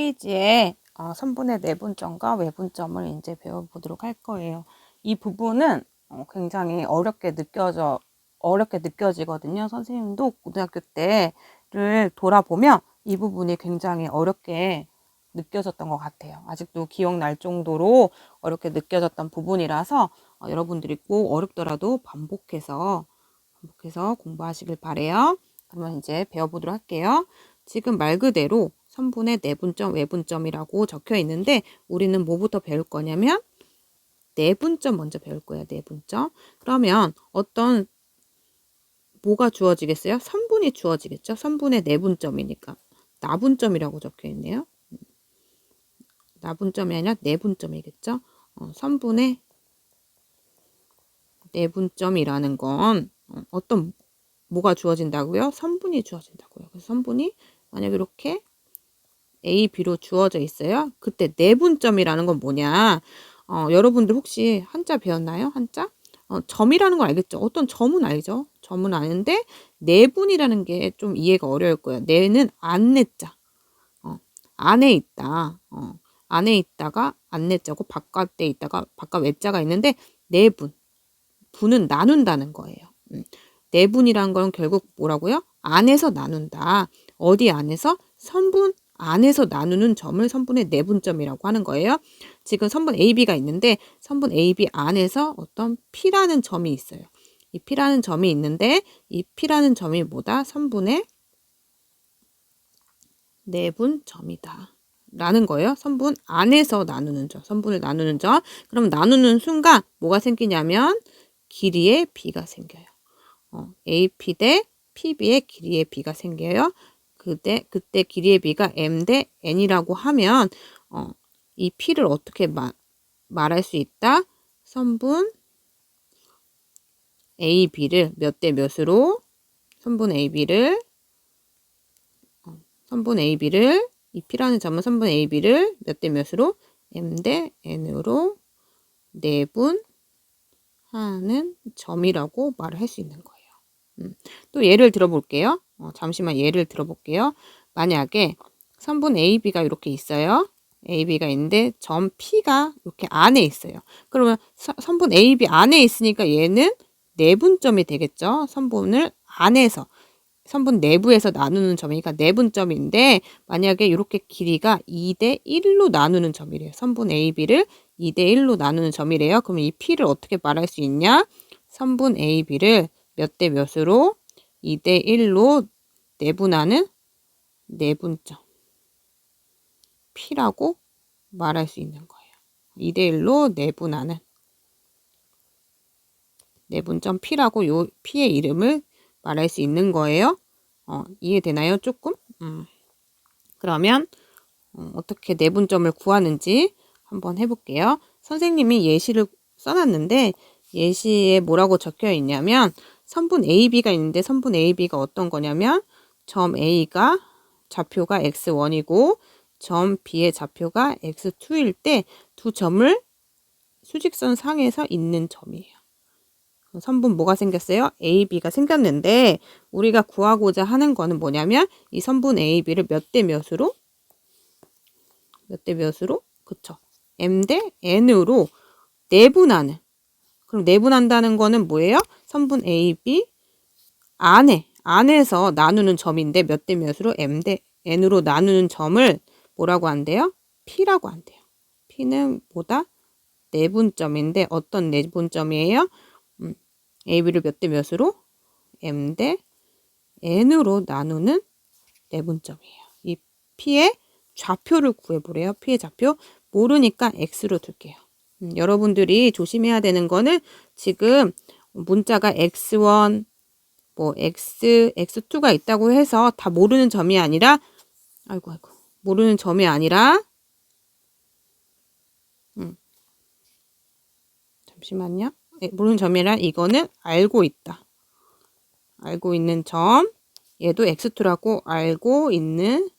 페이지에 선분의 내분점과 외분점을 이제 배워보도록 할 거예요. 이 부분은 굉장히 어렵게 느껴지거든요. 선생님도 고등학교 때를 돌아보면 이 부분이 굉장히 어렵게 느껴졌던 것 같아요. 아직도 기억날 정도로 어렵게 느껴졌던 부분이라서 여러분들이 꼭 어렵더라도 반복해서 공부하시길 바래요. 그러면 이제 배워보도록 할게요. 지금 말 그대로 선분의 내분점, 외분점이라고 적혀 있는데 우리는 뭐부터 배울 거냐면 내분점 먼저 배울 거예요. 내분점. 그러면 뭐가 주어지겠어요? 선분이 주어지겠죠. 선분의 내분점이니까. 나분점이라고 적혀 있네요. 나분점이 아니라 내분점이겠죠. 선분의 내분점이라는 건 뭐가 주어진다고요? 선분이 주어진다고요. 그래서 선분이 만약 이렇게 A, B로 주어져 있어요. 그때 내분점이라는 건 뭐냐? 여러분들 혹시 한자 배웠나요? 한자? 점이라는 걸 알겠죠? 어떤 점은 알죠? 점은 아는데 내분이라는 게 좀 이해가 어려울 거예요. 내는 안내자. 안에 있다. 안에 있다가 안내자고 바깥에 있다가 바깥 외자가 있는데 내분. 분은 나눈다는 거예요. 내분이란 건 결국 뭐라고요? 안에서 나눈다. 어디 안에서? 선분 안에서 나누는 점을 선분의 내분점이라고 하는 거예요. 지금 선분 AB가 있는데 선분 AB 안에서 어떤 P라는 점이 있어요. 이 P라는 점이 있는데 이 P라는 점이 뭐다? 선분의 내분점이다. 라는 거예요. 선분 안에서 나누는 점, 선분을 나누는 점. 그럼 나누는 순간 뭐가 생기냐면 길이의 B가 생겨요. AP 대 PB의 길이의 B가 생겨요. 그때 길이의 B가 M 대 N이라고 하면 이 P를 어떻게 말할 수 있다? 선분 AB를 몇 대 몇으로 선분 AB를 이 P라는 점은 선분 AB를 몇 대 몇으로 M 대 N으로 내분하는 점이라고 말을 할 수 있는 거예요. 또 예를 들어볼게요. 잠시만 예를 들어볼게요. 만약에 선분 AB가 이렇게 있어요. AB가 있는데 점 P가 이렇게 안에 있어요. 그러면 선분 AB 안에 있으니까 얘는 내분점이 되겠죠. 선분을 안에서 선분 내부에서 나누는 점이니까 내분점인데 만약에 이렇게 길이가 2대 1로 나누는 점이래요. 선분 AB를 2대 1로 나누는 점이래요. 그러면 이 P를 어떻게 말할 수 있냐? 선분 AB를 몇 대 몇으로 2대 1로 내분하는 내분점 P라고 말할 수 있는 거예요. 2대 1로 내분하는 내분점 P라고 요 P의 이름을 말할 수 있는 거예요. 이해되나요? 조금? 그러면 어떻게 내분점을 구하는지 한번 해볼게요. 선생님이 예시를 써놨는데 예시에 뭐라고 적혀 있냐면 선분 AB가 있는데 선분 AB가 어떤 거냐면 점 A가 좌표가 x1이고 점 B의 좌표가 x2일 때 두 점을 수직선 상에서 있는 점이에요. 선분 뭐가 생겼어요? AB가 생겼는데 우리가 구하고자 하는 거는 뭐냐면 이 선분 AB를 몇 대 몇으로? 그쵸. M 대 N으로 내분하는. 그럼 내분한다는 거는 뭐예요? 선분 AB 안에서 나누는 점인데 몇 대 몇으로? M 대 N으로 나누는 점을 뭐라고 한대요? P라고 한대요. P는 뭐다? 내분점인데 어떤 내분점이에요? AB를 몇 대 몇으로? M 대 N으로 나누는 내분점이에요. 이 P의 좌표를 구해보래요. P의 좌표. 모르니까 X로 둘게요. 여러분들이 조심해야 되는 거는 지금 문자가 X1, X2가 있다고 해서 다 모르는 점이 아니라 모르는 점이 아니라 잠시만요. 모르는 점이라 이거는 알고 있다. 알고 있는 점. 얘도 X2라고 알고 있는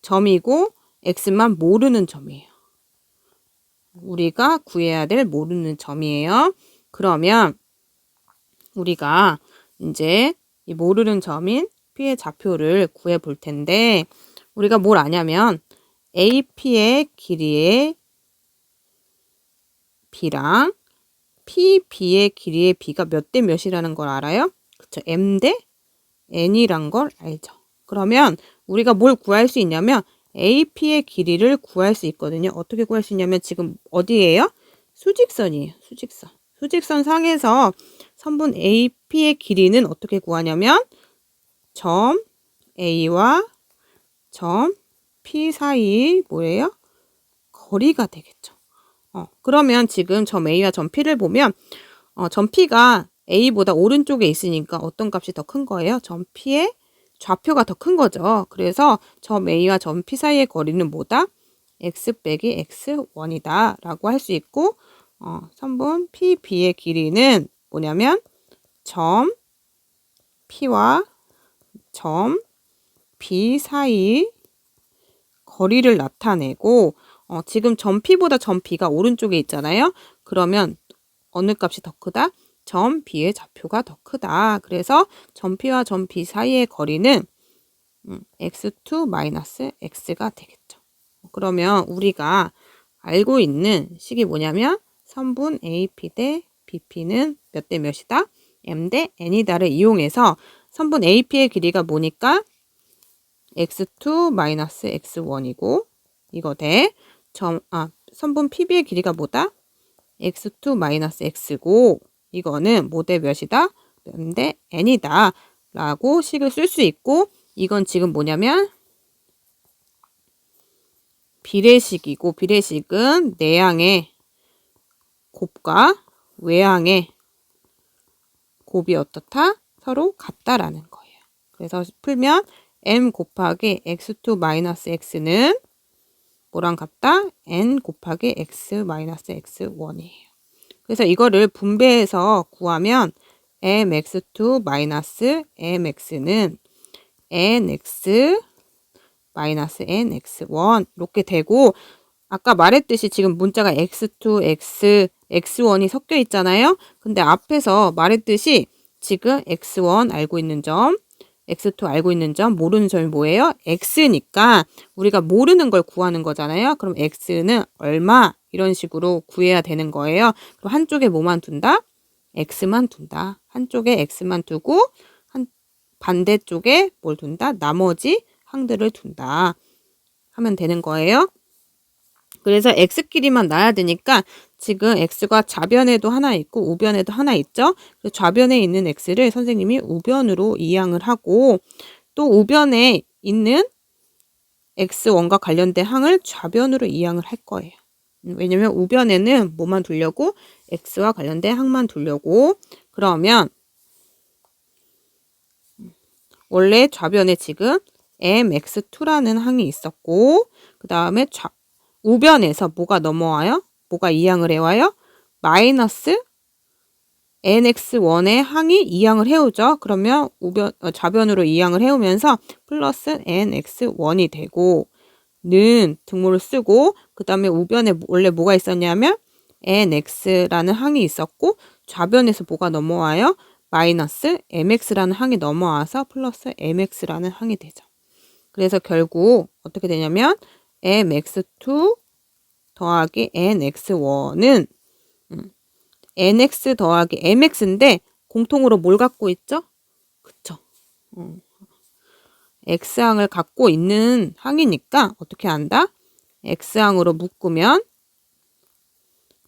점이고 X만 모르는 점이에요. 우리가 구해야 될 모르는 점이에요. 그러면 우리가 이제 이 모르는 점인 P의 좌표를 구해 볼 텐데 우리가 뭘 아냐면 AP의 길이의 B랑 PB의 길이의 B가 몇 대 몇이라는 걸 알아요? 그쵸? M 대 N이란 걸 알죠? 그러면 우리가 뭘 구할 수 있냐면 AP의 길이를 구할 수 있거든요. 어떻게 구할 수 있냐면 지금 어디예요? 수직선이에요. 수직선. 수직선 상에서 선분 AP의 길이는 어떻게 구하냐면 점 A와 점 P 사이 뭐예요? 거리가 되겠죠. 그러면 지금 점 A와 점 P를 보면 점 P가 A보다 오른쪽에 있으니까 어떤 값이 더 큰 거예요? 점 P의 좌표가 더 큰 거죠. 그래서 점 A와 점 P 사이의 거리는 뭐다? x 빼기 x1이다 라고 할 수 있고 선분 PB의 길이는 뭐냐면 점 P와 점 B 사이 거리를 나타내고 지금 점 P보다 점 B가 오른쪽에 있잖아요. 그러면 어느 값이 더 크다? 점 B의 좌표가 더 크다. 그래서 점 P와 점 B 사이의 거리는 x2-x가 되겠죠. 그러면 우리가 알고 있는 식이 뭐냐면 선분 AP 대 BP는 몇 대 몇이다? M 대 N이다를 이용해서 선분 AP의 길이가 뭐니까 x2-x1이고 이거 대 선분 PB의 길이가 뭐다? x2-x고 이거는 뭐 대 몇이다? M 대 N이다 라고 식을 쓸 수 있고 이건 지금 뭐냐면 비례식이고 비례식은 내항의 곱과 외항의 곱이 어떻다? 서로 같다라는 거예요. 그래서 풀면 m 곱하기 x2-x는 뭐랑 같다? n 곱하기 x-x1이에요. 그래서 이거를 분배해서 구하면 mx2-mx는 nx-nx1 이렇게 되고 아까 말했듯이 지금 문자가 x2, x1이 섞여 있잖아요. 근데 앞에서 말했듯이 지금 x1 알고 있는 점, x2 알고 있는 점, 모르는 점이 뭐예요? x니까 우리가 모르는 걸 구하는 거잖아요. 그럼 x는 얼마? 이런 식으로 구해야 되는 거예요. 그럼 한쪽에 뭐만 둔다? x만 둔다. 한쪽에 x만 두고 반대쪽에 뭘 둔다? 나머지 항들을 둔다. 하면 되는 거예요. 그래서 x끼리만 놔야 되니까 지금 x가 좌변에도 하나 있고 우변에도 하나 있죠. 그래서 좌변에 있는 x를 선생님이 우변으로 이항을 하고 또 우변에 있는 x1과 관련된 항을 좌변으로 이항을 할 거예요. 왜냐면 우변에는 뭐만 두려고? x와 관련된 항만 두려고. 그러면 원래 좌변에 지금 mx2라는 항이 있었고 그 다음에 우변에서 뭐가 넘어와요? 뭐가 이항을 해와요? 마이너스 nx1의 항이 이항을 해오죠. 그러면 좌변으로 이항을 해오면서 플러스 nx1이 되고 는 등호를 쓰고 그 다음에 우변에 원래 뭐가 있었냐면 nx라는 항이 있었고 좌변에서 뭐가 넘어와요? 마이너스 mx라는 항이 넘어와서 플러스 mx라는 항이 되죠. 그래서 결국 어떻게 되냐면 mx2 더하기 nx1은 nx 더하기 mx인데 공통으로 뭘 갖고 있죠? 그쵸? x항을 갖고 있는 항이니까 어떻게 한다? x항으로 묶으면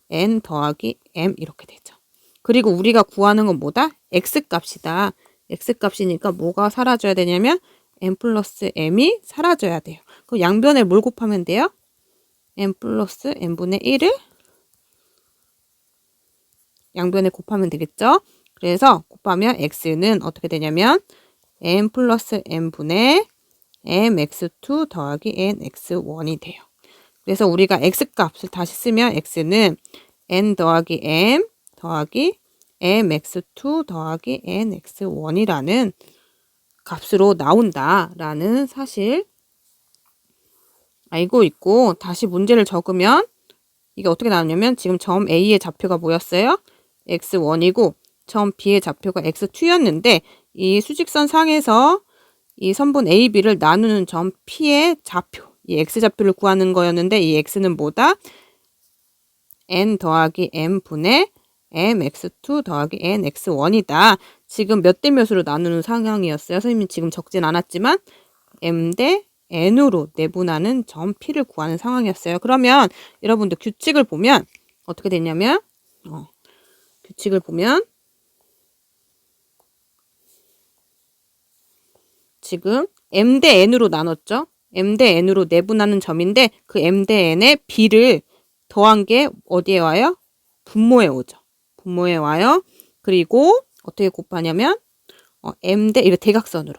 n 더하기 m 이렇게 되죠. 그리고 우리가 구하는 건 뭐다? x값이다. x값이니까 뭐가 사라져야 되냐면 n 플러스 m이 사라져야 돼요. 그럼 양변에 뭘 곱하면 돼요? n 플러스 n분의 1을 양변에 곱하면 되겠죠? 그래서 곱하면 x는 어떻게 되냐면 n 플러스 n분의 mx2 더하기 nx1이 돼요. 그래서 우리가 x값을 다시 쓰면 x는 n 더하기 m 더하기 mx2 더하기 nx1이라는 값으로 나온다라는 사실 알고 있고 다시 문제를 적으면 이게 어떻게 나오냐면 지금 점 A의 좌표가 뭐였어요? x1이고 점 B의 좌표가 x2였는데 이 수직선 상에서 이 선분 AB를 나누는 점 P의 좌표 이 x좌표를 구하는 거였는데 이 x는 뭐다? n 더하기 m 분의 mx2 더하기 nx1이다. 지금 몇 대 몇으로 나누는 상황이었어요. 선생님이 지금 적진 않았지만 m 대 n으로 내분하는 점 P를 구하는 상황이었어요. 그러면 여러분들 규칙을 보면 어떻게 되냐면 규칙을 보면 지금 m 대 n으로 나눴죠. m 대 n으로 내분하는 점인데 그 m 대 n의 b를 더한 게 어디에 와요? 분모에 오죠. 분모에 와요. 그리고 어떻게 곱하냐면 m 대 이거 대각선으로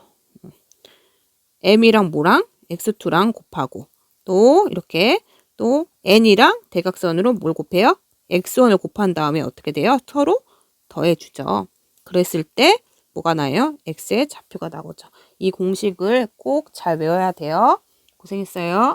m이랑 뭐랑 x2랑 곱하고 또 이렇게 또 n이랑 대각선으로 뭘 곱해요? x1을 곱한 다음에 어떻게 돼요? 서로 더해주죠. 그랬을 때 뭐가 나요? x의 좌표가 나오죠. 이 공식을 꼭 잘 외워야 돼요. 고생했어요.